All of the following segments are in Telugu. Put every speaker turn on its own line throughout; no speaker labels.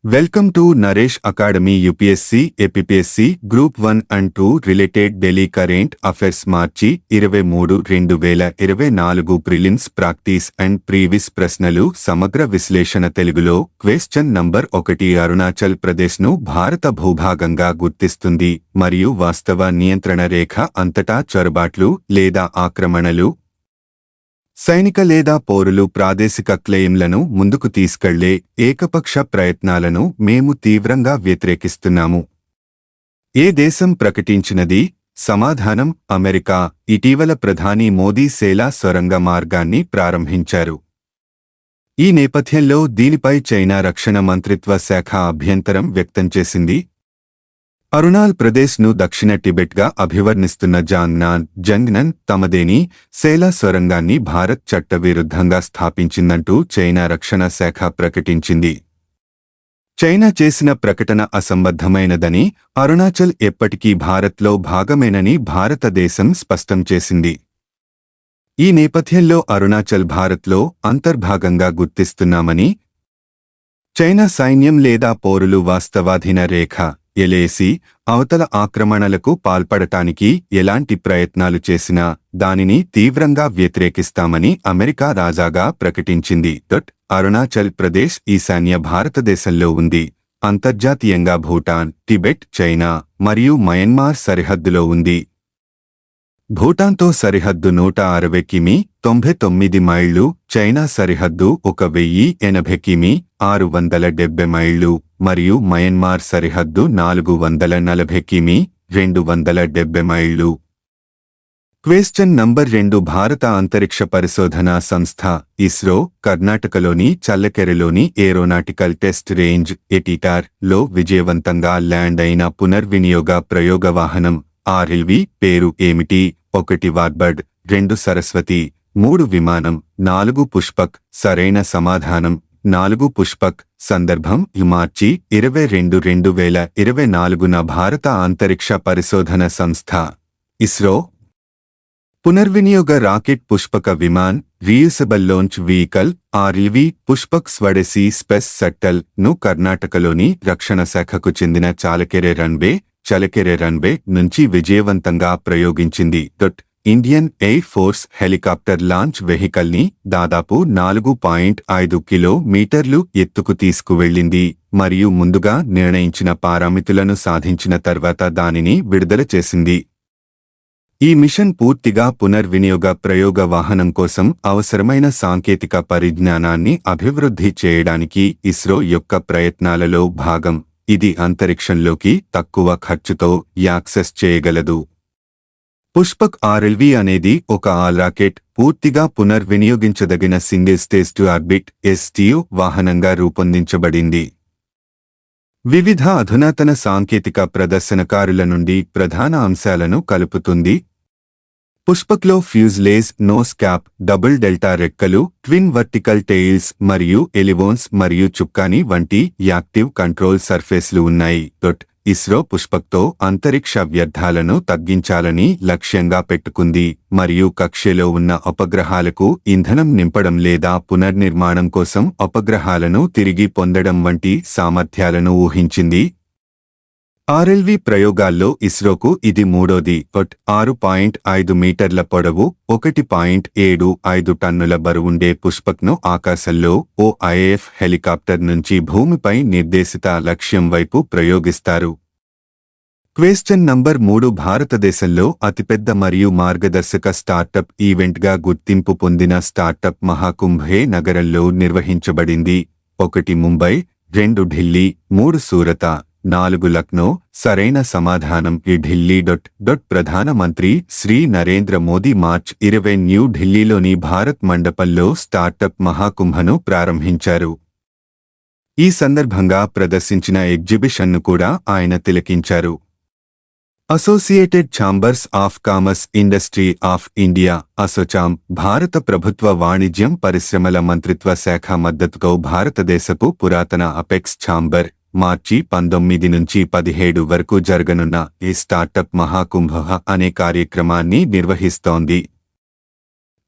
Welcome to Naresh Academy UPSC, APPSC, Group 1 and 2 Related Daily Current Affairs March 23, 2024 prelims practice and previous ప్రశ్నలు సమగ్ర విశ్లేషణ తెలుగులో క్వశ్చన్ నంబర్ 1 అరుణాచల్ ప్రదేశ్ను భారత భూభాగంగా గుర్తిస్తుంది మరియు వాస్తవ నియంత్రణ రేఖ అంతటా చొరబాట్లు లేదా ఆక్రమణలు సైనిక లేదా పౌరులు ప్రాదేశిక క్లెయిమ్లను ముందుకు తీసుకెళ్లే ఏకపక్ష ప్రయత్నాలను మేము తీవ్రంగా వ్యతిరేకిస్తున్నాము. ఏ దేశం ప్రకటించినది? సమాధానం: అమెరికా. ఇటీవల ప్రధాని మోదీ సేలా సొరంగ మార్గాన్ని ప్రారంభించారు. ఈ నేపథ్యంలో దీనిపై చైనా రక్షణ మంత్రిత్వ శాఖ అభ్యంతరం వ్యక్తం చేసింది. అరుణాచల్ ప్రదేశ్ను దక్షిణ టిబెట్గా అభివర్ణిస్తున్న జంగ్నన్ తమదేని సేలా సొరంగాన్ని భారత్ చట్టవిరుద్ధంగా స్థాపించిందంటూ చైనా రక్షణ శాఖ ప్రకటించింది. చైనా చేసిన ప్రకటన అసంబద్ధమైనదని, అరుణాచల్ ఎప్పటికీ భారత్లో భాగమేనని భారతదేశం స్పష్టం చేసింది. ఈ నేపథ్యంలో అరుణాచల్ భారత్లో అంతర్భాగంగా గుర్తిస్తున్నామని, చైనా సైన్యం లేదా పౌరులు వాస్తవాధీన రేఖ ఎల్ఏసి అవతల ఆక్రమణలకు పాల్పడటానికి ఎలాంటి ప్రయత్నాలు చేసినా దానిని తీవ్రంగా వ్యతిరేకిస్తామని అమెరికా తాజాగా ప్రకటించింది. అరుణాచల్ ప్రదేశ్ ఈశాన్య భారతదేశంలో ఉంది. అంతర్జాతీయంగా భూటాన్, టిబెట్, చైనా మరియు మయన్మార్ సరిహద్దులో ఉంది. భూటాన్తో సరిహద్దు 160 కిమీ 99 మైళ్లు, చైనా సరిహద్దు 1080 కిమీ 670 మైళ్లు మరియు మయన్మార్ సరిహద్దు 440 కిమీ 270 మైళ్లు. క్వశ్చన్ నంబర్ 2 భారత అంతరిక్ష పరిశోధనా సంస్థ ఇస్రో కర్ణాటకలోని చల్లకెరెలోని ఏరోనాటికల్ టెస్ట్ రేంజ్ ఎటిటార్ లో విజయవంతంగా ల్యాండ్ అయిన పునర్వినియోగ ప్రయోగ వాహనం ఆర్ఎల్వి పేరు ఏమిటి? 1 వార్బర్డ్, 2 సరస్వతి, 3 విమానం, 4 పుష్పక్. సరైన సమాధానం 4 పుష్పక్. సందర్భం: మార్చి 22, 2024న భారత అంతరిక్ష పరిశోధన సంస్థ ఇస్రో పునర్వినియోగ రాకెట్ పుష్పక విమాన్ రీయూసబుల్ లాంచ్ వెహికల్ ఆర్ఎల్వి పుష్పక్ స్వదేశీ స్పేస్ షట్టల్ ను కర్ణాటకలోని రక్షణ శాఖకు చెందిన చలకెరె రన్వే నుంచి విజయవంతంగా ప్రయోగించింది. Indian air force helicopter launch vehicle ని దాదాపు 4.5 కిలోమీటర్లు ఎత్తుకు తీసుకువెళ్లింది మరియు ముందుగా నిర్ణయించిన పారామితులను సాధించిన తర్వాత దానిని విడుదల చేసింది. ఈ మిషన్ పూర్తిగా పునర్వినియోగ ప్రయోగ వాహనం కోసం అవసరమైన సాంకేతిక పరిజ్ఞానాన్ని అభివృద్ధి చేయడానికి ఇస్రో యొక్క ప్రయత్నాలలో భాగం. ఇది అంతరిక్షంలోకి తక్కువ ఖర్చుతో యాక్సెస్ చేయగలదు. పుష్పక్ ఆర్ఎల్వి అనేది ఒక ఆల్ రాకెట్, పూర్తిగా పునర్వినియోగించదగిన single stage to orbit (STO) వాహనంగా రూపొందించబడింది. వివిధ అధునాతన సాంకేతిక ప్రదర్శనకారుల నుండి ప్రధాన అంశాలను కలుపుతుంది. పుష్పక్లో fuselage, nose cap, double delta రెక్కలు, ట్విన్ వర్టికల్ టెయిల్స్ మరియు ఎలివోన్స్ మరియు చుక్కాని వంటి యాక్టివ్ కంట్రోల్ సర్ఫేస్లు ఉన్నాయి. ఇస్రో పుష్పక్తో అంతరిక్ష వ్యర్థాలను తగ్గించాలని లక్ష్యంగా పెట్టుకుంది మరియు కక్షలో ఉన్న ఉపగ్రహాలకు ఇంధనం నింపడం లేదా పునర్నిర్మాణం కోసం ఉపగ్రహాలను తిరిగి పొందడం వంటి సామర్థ్యాలను ఊహించింది. ఆర్ఎల్వి ప్రయోగాల్లో ఇస్రోకు ఇది మూడోది. 6.5 మీటర్ల పొడవు, 1.75 టన్నుల బరువుండే పుష్పక్ను ఆకాశంలో ఓ ఐఏఎఫ్ హెలికాప్టర్ నుంచి భూమిపై నిర్దేశిత లక్ష్యం వైపు ప్రయోగిస్తారు. క్వశ్చన్ నంబర్ 3 భారతదేశంలో అతిపెద్ద మరియు మార్గదర్శక స్టార్టప్ ఈవెంట్గా గుర్తింపు పొందిన స్టార్టప్ మహాకుంభే నగరంలో నిర్వహించబడింది. 1 ముంబై, 2 ఢిల్లీ, 3 సూరత, 4 లక్నో. సరైన సమాధానం ఢిల్లీ. ప్రధానమంత్రి శ్రీ నరేంద్ర మోదీ మార్చ్ 20 న్యూ ఢిల్లీలోని భారత్ మండపంలో స్టార్టప్ మహాకుంభను ప్రారంభించారు. ఈ సందర్భంగా ప్రదర్శించిన ఎగ్జిబిషన్ను కూడా ఆయన తిలకించారు. Associated chambers of commerce industry of India Assocham, భారత ప్రభుత్వ వాణిజ్యం పరిశ్రమల మంత్రిత్వ శాఖ మద్దతుతో భారతదేశపు పురాతన అపెక్స్ ఛాంబర్ మార్చి 19 నుంచి 17 వరకు జరగనున్న ఈ స్టార్టప్ మహాకుంభ అనే కార్యక్రమాన్ని నిర్వహిస్తోంది.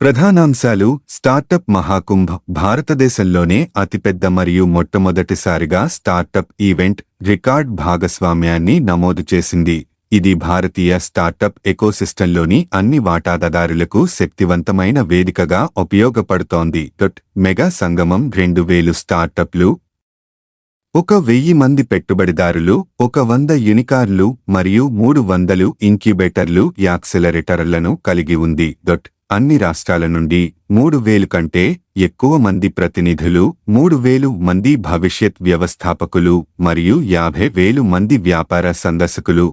ప్రధానాంశాలు స్టార్టప్ మహాకుంభ్ భారతదేశంలోనే అతిపెద్ద మరియు మొట్టమొదటిసారిగా స్టార్టప్ ఈవెంట్ రికార్డ్ భాగస్వామ్యాన్ని నమోదు చేసింది. ఇది భారతీయ స్టార్టప్ ఎకోసిస్టంలోని అన్ని వాటాదారులకు శక్తివంతమైన వేదికగా ఉపయోగపడుతోంది. మెగా సంగమం 2000 స్టార్టప్లు, 1000 మంది పెట్టుబడిదారులు, 100 యూనికార్న్లు మరియు 300 ఇంక్యుబేటర్లు యాక్సెలరేటర్లను కలిగి ఉంది. అన్ని రాష్ట్రాల నుండి 3000 కంటే ఎక్కువ మంది ప్రతినిధులు, 3000 మంది భవిష్యత్ వ్యవస్థాపకులు మరియు 50,000 మంది వ్యాపార సందర్శకులు.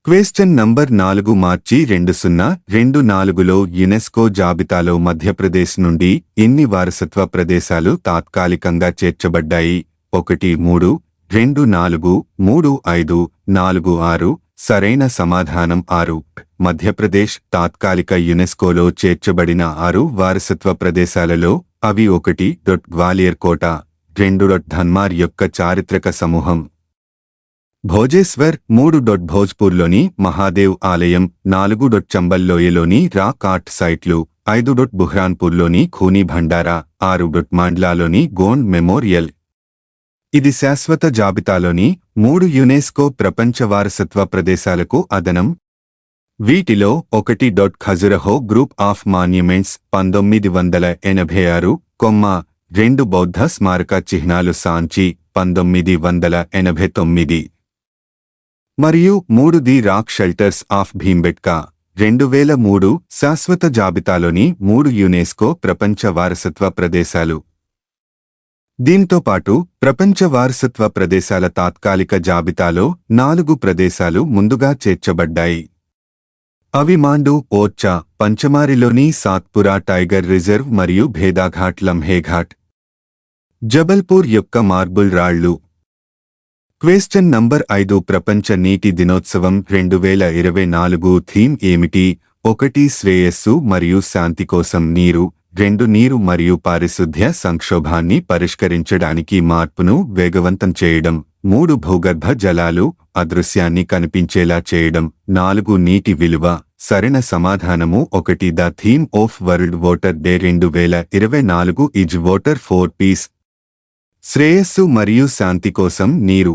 క్వెశ్చన్ నంబర్ 4 మార్చి 2024లో యునెస్కో జాబితాలో మధ్యప్రదేశ్ నుండి ఎన్ని వారసత్వ ప్రదేశాలు తాత్కాలికంగా చేర్చబడ్డాయి? 1 3 2 4 3 5 4 6. సరైన సమాధానం 6. మధ్యప్రదేశ్ తాత్కాలిక యునెస్కోలో చేర్చబడిన 6 వారసత్వ ప్రదేశాలలో అవి 1 గ్వాలియర్ కోట, 2 ధన్మార్ యొక్క చారిత్రక సమూహం, భోజేశ్వర్, 3 భోజ్పూర్లోని మహాదేవ్ ఆలయం, 4 చంబల్ లోయలోని రాక్ ఆర్ట్ సైట్లు, 5 బుహ్రాన్పూర్లోని ఖూనీ భండారా, 6 మాండ్లాలోని గోండ్ మెమోరియల్. ఇది శాశ్వత జాబితాలోని 3 యునెస్కో ప్రపంచ వారసత్వ ప్రదేశాలకు అదనం. వీటిలో 1 ఖజురహో గ్రూప్ ఆఫ్ మాన్యుమెంట్స్ 1986, 2 బౌద్ధ స్మారక చిహ్నాలు సాంచి 1989 మరియు 3 the rock shelters of Bhimbetka 2003. శాశ్వత జాబితాలోని 3 యునెస్కో ప్రపంచ వారసత్వ ప్రదేశాలు. దీంతో పాటు ప్రపంచ వారసత్వ ప్రదేశాల తాత్కాలిక జాబితాలో 4 ప్రదేశాలు ముందుగా చేర్చబడ్డాయి. అవి మాండు, ఓర్చా, పంచమారిలోని సాత్పురా టైగర్ రిజర్వ్ మరియు భేదాఘాట్ లంహేఘాట్, జబల్పూర్ యొక్క మార్బుల్ రాళ్లు. క్వెశ్చన్ నంబర్ 5 ప్రపంచ నీటి దినోత్సవం 2024 థీమ్ ఏమిటి? 1 శ్రేయస్సు మరియు శాంతి కోసం నీరు, 2 నీరు మరియు పారిశుద్ధ్య సంక్షోభాన్ని పరిష్కరించడానికి మార్పును వేగవంతం చేయడం, 3 భూగర్భ జలాలు అదృశ్యాన్ని కనిపించేలా చేయడం, 4 నీటి విలువ. సరైన సమాధానము 1. The theme of world water day 2024 is water for piece. శ్రేయస్సు మరియు శాంతి కోసం నీరు.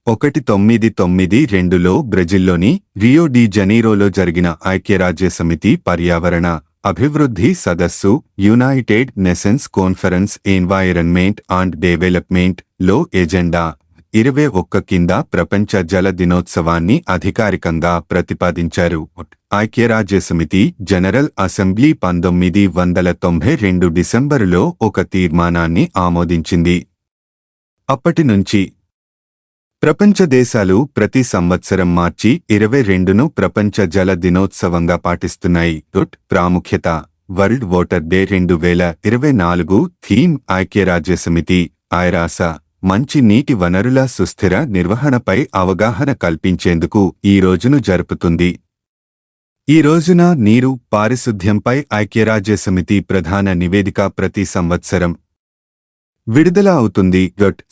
1992లో బ్రెజిల్లోని రియో డి జనీరోలో జరిగిన ఐక్యరాజ్యసమితి పర్యావరణ అభివృద్ధి సదస్సు United nations conference environment and development లో ఎజెండా 21 కింద ప్రపంచ జల దినోత్సవాన్ని అధికారికంగా ప్రతిపాదించారు. ఐక్యరాజ్యసమితి జనరల్ అసెంబ్లీ 1992 డిసెంబరులో ఒక తీర్మానాన్ని ఆమోదించింది. అప్పటి నుంచి ప్రపంచ దేశాలు ప్రతి సంవత్సరం మార్చి 22ను ప్రపంచ జల దినోత్సవంగా పాటిస్తున్నాయి. ప్రాముఖ్యత వరల్డ్ వాటర్ డే 2024 థీమ్ ఐక్యరాజ్యసమితి ఐరాస మంచి నీటి వనరుల సుస్థిర నిర్వహణపై అవగాహన కల్పించేందుకు ఈ రోజును జరుపుతుంది. ఈ రోజున నీరు, పారిశుద్ధ్యంపై ఐక్యరాజ్యసమితి ప్రధాన నివేదిక ప్రతి సంవత్సరం విడుదల అవుతుంది.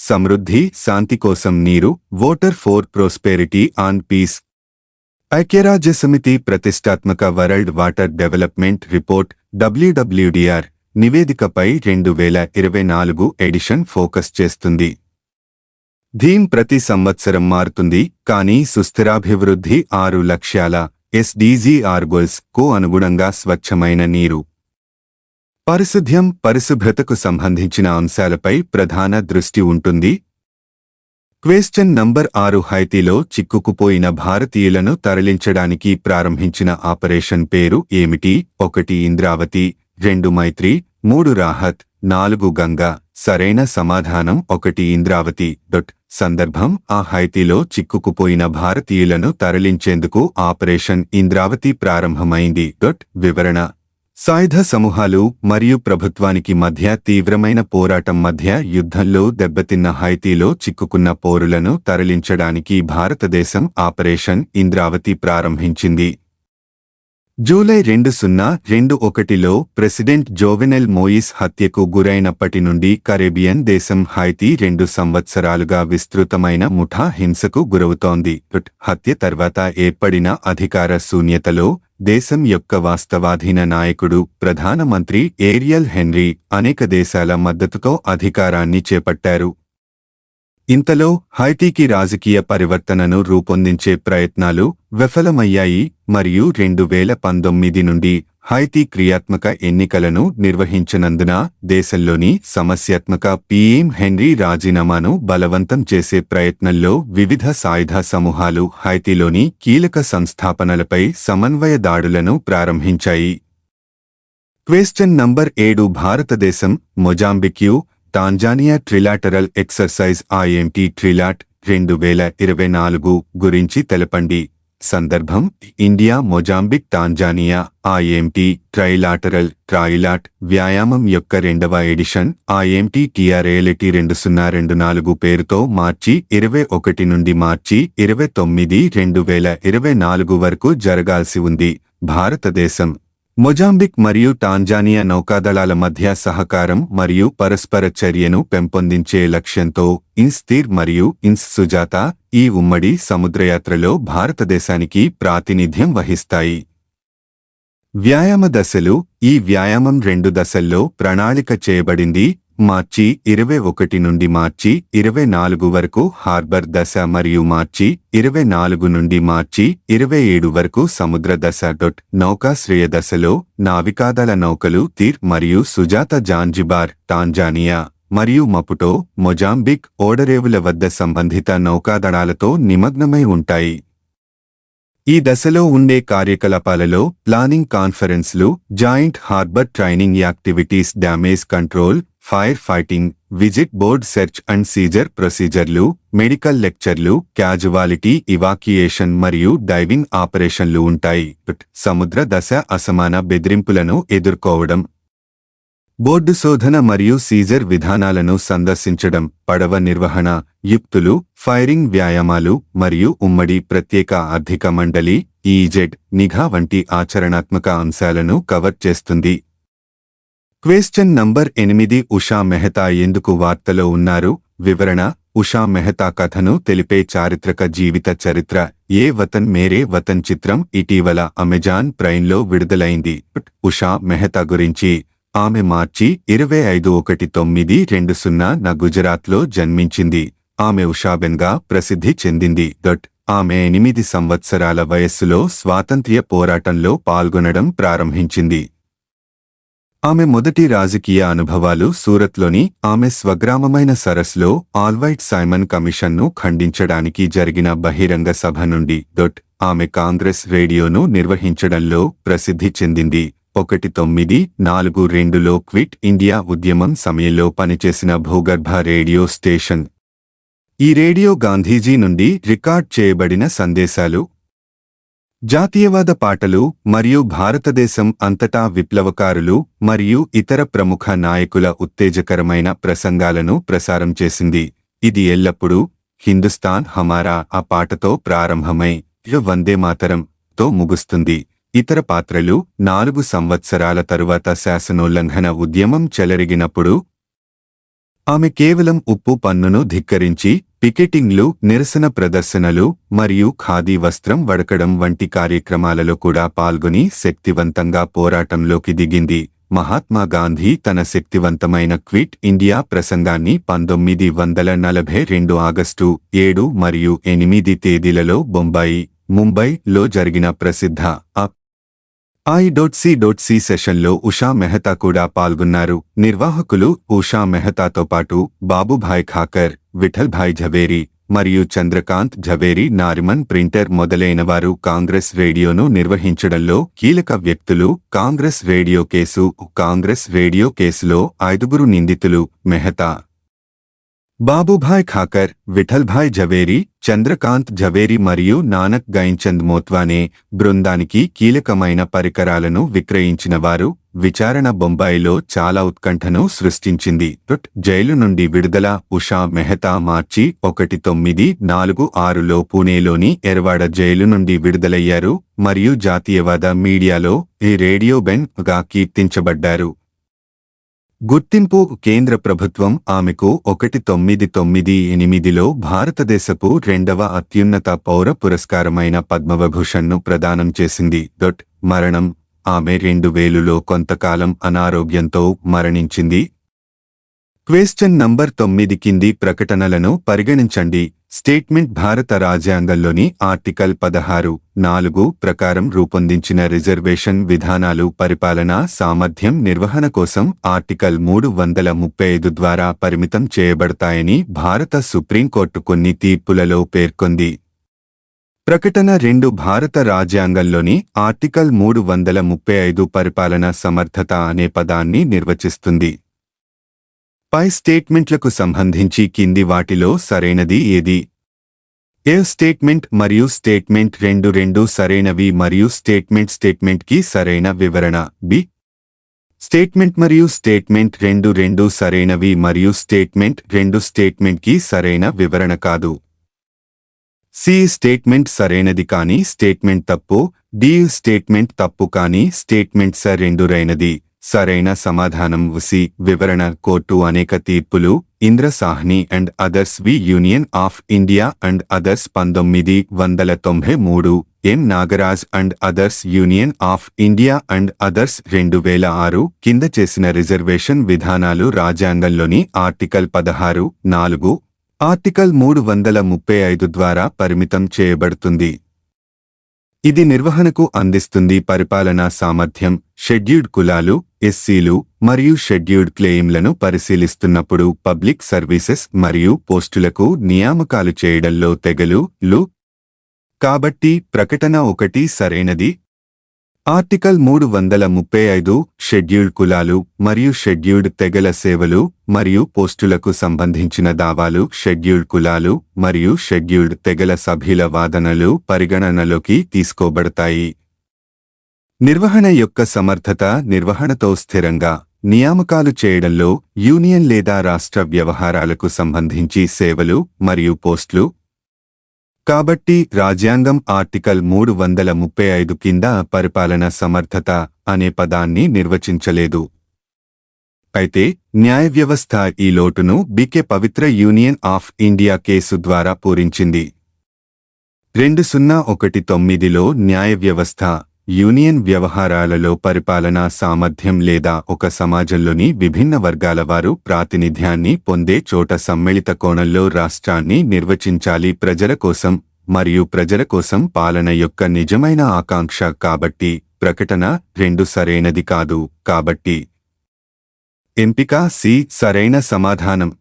సమృద్ధి, శాంతి కోసం నీరు, water for prosperity and peace. ఐక్యరాజ్యసమితి ప్రతిష్టాత్మక world water development report WWDR నివేదికపై 2024 ఎడిషన్ ఫోకస్ చేస్తుంది. థీమ్ ప్రతి సంవత్సరం మారుతుంది, కానీ సుస్థిరాభివృద్ధి 6 లక్ష్యాల SDGs గోల్స్ కు అనుగుణంగా స్వచ్ఛమైన నీరు, పారిశుద్ధ్యం, పరిశుభ్రతకు సంబంధించిన అంశాలపై ప్రధాన దృష్టి ఉంటుంది. క్వెశ్చన్ నంబర్ 6 హైతీలో చిక్కుకుపోయిన భారతీయులను తరలించడానికి ప్రారంభించిన ఆపరేషన్ పేరు ఏమిటి? 1 ఇంద్రావతి, 2 మైత్రి, 3 రాహత్, 4 గంగా. సరైన సమాధానం 1 ఇంద్రావతి. సందర్భం ఆ హైతీలో చిక్కుకుపోయిన భారతీయులను తరలించేందుకు ఆపరేషన్ ఇంద్రావతి ప్రారంభమైంది. వివరణ సాయుధ సమూహాలు మరియు ప్రభుత్వానికి మధ్య తీవ్రమైన పోరాటం మధ్య యుద్ధంలో దెబ్బతిన్న హైతీలో చిక్కుకున్న పౌరులను తరలించడానికి భారతదేశం ఆపరేషన్ ఇంద్రావతి ప్రారంభించింది. జూలై 2021లో ప్రెసిడెంట్ జోవెనెల్ మోయిస్ హత్యకు గురైనప్పటి నుండి కరేబియన్ దేశం హైతీ 2 సంవత్సరాలుగా విస్తృతమైన ముఠా హింసకు గురవుతోంది. హత్య తర్వాత ఏర్పడిన అధికార శూన్యతలో దేశం యొక్క వాస్తవాధీన నాయకుడు ప్రధానమంత్రి ఏరియల్ హెన్రీ అనేక దేశాల మద్దతుతో అధికారాన్ని చేపట్టారు. ఇంతలో హైతీకి రాజకీయ పరివర్తనను రూపొందించే ప్రయత్నాలు విఫలమయ్యాయి మరియు 2019 నుండి హైతీ క్రియాత్మక ఎన్నికలను నిర్వహించనందున దేశంలోని సమస్యాత్మక పీఎం హెన్రీ రాజీనామాను బలవంతం చేసే ప్రయత్నంలో వివిధ సాయుధ సమూహాలు హైతీలోని కీలక సంస్థాపనలపై సమన్వయ దాడులను ప్రారంభించాయి. క్వశ్చన్ నంబర్ 7 భారతదేశం మొజాంబిక్యు టాంజానియా ట్రిలాటరల్ ఎక్సర్సైజ్ ఐఎంటీ ట్రిలాట్ 2024 గురించి తెలపండి. సందర్భం ఇండియా మొజాంబిక్ టాంజానియా ఐఎంటీ ట్రైలాట్ వ్యాయామం యొక్క 2వ ఎడిషన్ ఐఎంటీ టిఆర్ఏలిటీ 2024 పేరుతో మార్చి 21 నుండి మార్చి 29, 2024 వరకు జరగాల్సి ఉంది. భారతదేశం మొజాంబిక్ మరియు టాంజానియా నౌకాదళాల మధ్య సహకారం మరియు పరస్పర చర్యను పెంపొందించే లక్ష్యంతో ఇన్స్తీర్ మరియు ఇన్స్ సుజాత ఈ ఉమ్మడి సముద్రయాత్రలో భారతదేశానికి ప్రాతినిధ్యం వహిస్తాయి. వ్యాయామ దశలు. ఈ వ్యాయామం 2 దశల్లో ప్రణాళిక చేయబడింది. మార్చి 21 నుండి మార్చి 24 వరకు హార్బర్ దశ మరియు మార్చి 24 నుండి మార్చి 27 వరకు సముద్ర దశ. నౌకాశ్రయ దశలో నావికాదళ నౌకలు తీర్ మరియు సుజాత జాంజిబార్ టాంజానియా మరియు మపుటో మొజాంబిక్ ఓడరేవుల వద్ద సంబంధిత నౌకాదళాలతో నిమగ్నమై ఉంటాయి. ఈ దశలో ఉండే కార్యకలాపాలలో ప్లానింగ్ కాన్ఫరెన్స్లు, joint harbour training activities, damage control, fire fighting, visit board search and seizure ప్రొసీజర్లు, మెడికల్ లెక్చర్లు, క్యాజువాలిటీ ఇవాక్యుయేషన్ మరియు డైవింగ్ ఆపరేషన్లు ఉంటాయి. సముద్ర దశ అసమాన బెదిరింపులను ఎదుర్కోవడం, బోర్డు శోధన మరియు సీజర్ విధానాలను సందర్శించడం, పడవ నిర్వహణ, యుక్తులు, ఫైరింగ్ వ్యాయామాలు మరియు ఉమ్మడి ప్రత్యేక ఆర్థిక మండలి ఈజెడ్ నిఘా వంటి ఆచరణాత్మక అంశాలను కవర్ చేస్తుంది. క్వశ్చన్ నంబర్ 8 ఉషా మెహతా ఎందుకు వార్తలో ఉన్నారు? వివరణ. ఉషా మెహతా కథను తెలిపే చారిత్రక జీవిత చరిత్ర ఏ వతన్ మేరే వతన్ చిత్రం ఇటీవల అమెజాన్ ప్రైమ్లో విడుదలైంది. ఉషా మెహతా గురించి. ఆమె మార్చి 25/1920న గుజరాత్లో జన్మించింది. ఆమె ఉషాబెన్గా ప్రసిద్ధి చెందింది. ఆమె 8 సంవత్సరాల వయస్సులో స్వాతంత్ర్య పోరాటంలో పాల్గొనడం ప్రారంభించింది. ఆమె మొదటి రాజకీయ అనుభవాలు సూరత్లోని ఆమె స్వగ్రామమైన సరస్లో ఆల్వైట్ సైమన్ కమిషన్ను ఖండించడానికి జరిగిన బహిరంగ సభ నుండి. ఆమె కాంగ్రెస్ రేడియోను నిర్వహించడంలో ప్రసిద్ధి చెందింది. 1942లో క్విట్ ఇండియా ఉద్యమం సమయంలో పనిచేసిన భూగర్భ రేడియో స్టేషన్. ఈ రేడియో గాంధీజీ నుండి రికార్డ్ చేయబడిన సందేశాలు, జాతీయవాద పాటలు మరియు భారతదేశం అంతటా విప్లవకారులు మరియు ఇతర ప్రముఖ నాయకుల ఉత్తేజకరమైన ప్రసంగాలను ప్రసారం చేసింది. ఇది ఎల్లప్పుడూ హిందుస్థాన్ హమారా ఆ పాటతో ప్రారంభమై వందే మాతరం తో ముగుస్తుంది. ఇతర పాత్రలు 4 సంవత్సరాల తరువాత శాసనోల్లంఘన ఉద్యమం చెలరిగినప్పుడు ఆమె కేవలం ఉప్పు పన్నును ధిక్కరించి పికెటింగ్లు, నిరసన ప్రదర్శనలు మరియు ఖాదీ వస్త్రం వడకడం వంటి కార్యక్రమాలలో కూడా పాల్గొని శక్తివంతంగా పోరాటంలోకి దిగింది. మహాత్మా గాంధీ తన శక్తివంతమైన క్విట్ ఇండియా ప్రసంగాన్ని 1942 ఆగస్టు 7 మరియు 8 తేదీలలో ముంబైలో జరిగిన ప్రసిద్ధ I.C. సెషన్లో ఉషా మెహతా కూడా పాల్గొన్నారు. నిర్వాహకులు ఉషా మెహతాతో పాటు బాబుభాయ్ ఖాకర్, విఠల్భాయ్ ఝవేరీ మరియు చంద్రకాంత్ ఝవేరీ, నారిమన్ ప్రింటర్ మొదలైనవారు. కాంగ్రెస్ రేడియోను నిర్వహించడంలో కీలక వ్యక్తులు. కాంగ్రెస్ రేడియో కేసులో 5 నిందితులు: మెహతా, బాబుభాయ్ ఖాకర్, విఠల్భాయ్ ఝవేరీ, చంద్రకాంత్ ఝవేరీ మరియు నానక్ గైన్చంద్ మోత్వానే. బృందానికి కీలకమైన పరికరాలను విక్రయించినవారు. విచారణ బొంబాయిలో చాలా ఉత్కంఠను సృష్టించింది. జైలు నుండి విడుదల. ఉషా మెహతా మార్చి 1946లో పూణేలోని ఎర్వాడ జైలు నుండి విడుదలయ్యారు మరియు జాతీయవాద మీడియాలో ఈ రేడియో బెన్ గా కీర్తించబడ్డారు. గుర్తింపు కేంద్ర ప్రభుత్వం ఆమెకు 1998లో భారతదేశపు రెండవ అత్యున్నత పౌర పురస్కారమైన పద్మవిభూషణ్ను ప్రదానం చేసింది. మరణం ఆమె 2000లో కొంతకాలం అనారోగ్యంతో మరణించింది. క్వశ్చన్ నంబర్ 9 కింది ప్రకటనలను పరిగణించండి. స్టేట్మెంట్ భారత రాజ్యాంగంలోని ఆర్టికల్ 16(4) ప్రకారం రూపొందించిన రిజర్వేషన్ విధానాలు పరిపాలనా సామర్థ్యం నిర్వహణ కోసం ఆర్టికల్ 335 ద్వారా పరిమితం చేయబడతాయని భారత సుప్రీంకోర్టు కొన్ని తీర్పులలో పేర్కొంది. ప్రకటన 2 భారత రాజ్యాంగంలోని ఆర్టికల్ 335 పరిపాలనా సమర్థత అనే పదాన్ని నిర్వచిస్తుంది. పై స్టేట్మెంట్లకు సంబంధించి కింది వాటిలో సరైనది ఏది? ఏ స్టేట్మెంట్ మరియు స్టేట్మెంట్ రెండు సరైనవి మరియు స్టేట్మెంట్ కి సరైన వివరణ. బి స్టేట్మెంట్ మరియు స్టేట్మెంట్ రెండు సరైనవి మరియు స్టేట్మెంట్ కి సరైన వివరణ కాదు. సి స్టేట్మెంట్ సరైనది కానీ స్టేట్మెంట్ తప్పు. డి స్టేట్మెంట్ తప్పు కానీ స్టేట్మెంట్ సరైనది. సరైన సమాధానం సి వివరణ. కోర్టు అనేక తీర్పులు Indra Sawhney and others v Union of India and others 1993, M Nagaraj and others Union of India and others 2006 కింద చేసిన రిజర్వేషన్ విధానాలు రాజ్యాంగంలోని ఆర్టికల్ 16(4) ఆర్టికల్ 335 ద్వారా పరిమితం చేయబడుతుంది. ఇది నిర్వహణకు అందిస్తుంది పరిపాలనా సామర్థ్యం. షెడ్యూల్డ్ కులాలు, ఎస్సీలు మరియు షెడ్యూల్డ్ క్లెయిమ్లను పరిశీలిస్తున్నప్పుడు పబ్లిక్ సర్వీసెస్ మరియు పోస్టులకు నియామకాలు చేయడంలో తెగలు కాబట్టి ప్రకటన 1 సరైనది. ఆర్టికల్ 335 షెడ్యూల్డ్ కులాలు మరియు షెడ్యూల్డ్ తెగల సేవలు మరియు పోస్టులకు సంబంధించిన దావాలు. షెడ్యూల్డ్ కులాలు మరియు షెడ్యూల్డ్ తెగల సభ్యుల వాదనలు పరిగణనలోకి తీసుకోబడతాయి. నిర్వహణ యొక్క సమర్థత. నిర్వహణతో స్థిరంగా నియామకాలు చేయడంలో యూనియన్ లేదా రాష్ట్ర వ్యవహారాలకు సంబంధించి సేవలు మరియు పోస్టులు. కాబట్టి రాజ్యాంగం ఆర్టికల్ 335 కింద పరిపాలన సమర్థత అనే పదాన్ని నిర్వచించలేదు. అయితే న్యాయ వ్యవస్థ ఈ లోటును బికే పవిత్ర యూనియన్ ఆఫ్ ఇండియా కేసు ద్వారా పూరించింది. 2019లో న్యాయ వ్యవస్థ యూనియన్ వ్యవహారాలలో పరిపాలనా సామర్థ్యం లేదా ఒక సమాజంలోని విభిన్న వర్గాల వారు ప్రాతినిధ్యాన్ని పొందే చోట సమ్మిళిత కోణంలో రాష్ట్రాన్ని నిర్వచించాలి. ప్రజల కోసం మరియు ప్రజల కోసం పాలన యొక్క నిజమైన ఆకాంక్ష. కాబట్టి ప్రకటన 2 సరైనది కాదు. కాబట్టి ఎంపిక సి సరైన సమాధానం.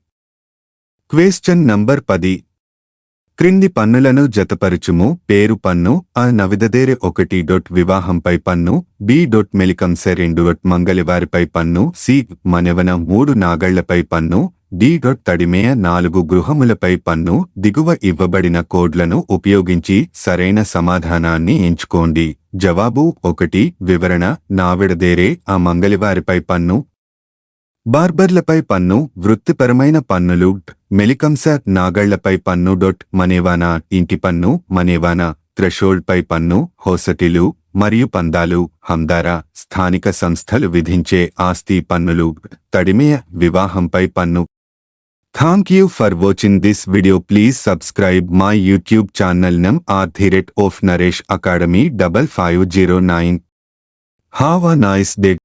క్వశ్చన్ నంబర్ 10 క్రింది పన్నులను జతపరుచుము. పేరు పన్ను. అ నవిదదేరె 1. వివాహంపై పన్ను. బి. మెలికంసె 2. మంగళవారిపై పన్ను. సి. మనెవన 3 నాగళ్లపై పన్ను. డి. తడిమేయ 4 గృహములపై పన్ను. దిగువ ఇవ్వబడిన కోడ్లను ఉపయోగించి సరైన సమాధానాన్ని ఎంచుకోండి. జవాబు 1 వివరణ. నావిడదేరే ఆ మంగళవారిపై పన్ను. బార్బర్లపై పన్ను. వృత్తిపరమైన పన్నులు. మెలికంస నాగళ్లపై పన్ను. మనేవానా ఇంటి పన్ను. మనేవానా థ్రెషోల్డ్పై పన్ను. హోసటిలు మరియు పందాలు హందారా స్థానిక సంస్థలు విధించే ఆస్తి పన్నులు. తడిమే వివాహంపై పన్ను. Thank you for watching this video. Please subscribe my YouTube channel @of Naresh Academy 5509. Have a nice day.